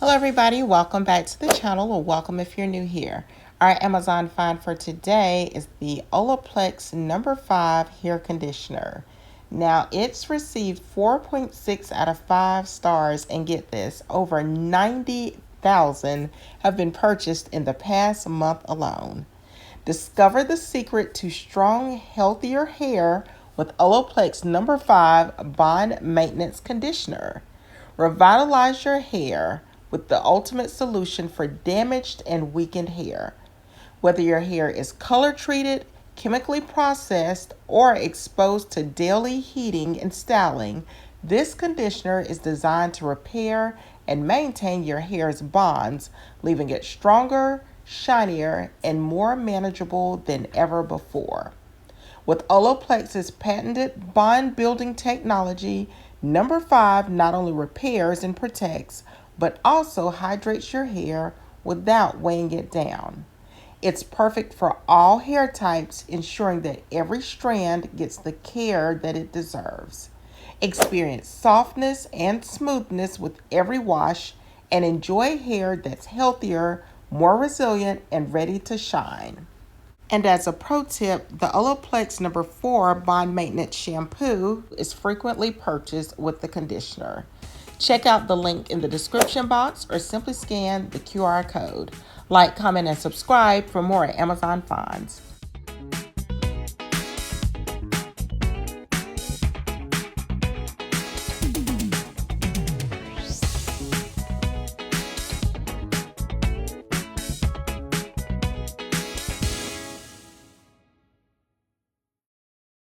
Hello everybody, welcome back to the channel, or welcome if you're new here. Our Amazon find for today is the OLAPLEX No.5 hair conditioner. Now it's received 4.6 out of 5 stars, and get this, over 90,000 have been purchased in the past month alone. Discover the secret to strong, healthier hair with OLAPLEX No.5 Bond Maintenance Conditioner. Revitalize your hair with the ultimate solution for damaged and weakened hair. Whether your hair is color treated, chemically processed, or exposed to daily heating and styling, this conditioner is designed to repair and maintain your hair's bonds, leaving it stronger, shinier, and more manageable than ever before. With OLAPLEX's patented bond building technology, No.5 not only repairs and protects, but also hydrates your hair without weighing it down. It's perfect for all hair types, ensuring that every strand gets the care that it deserves. Experience softness and smoothness with every wash, and enjoy hair that's healthier, more resilient, and ready to shine. And as a pro tip, the OLAPLEX No.4 Bond Maintenance Shampoo is frequently purchased with the conditioner. Check out the link in the description box or simply scan the QR code. Like, comment, and subscribe for more Amazon finds.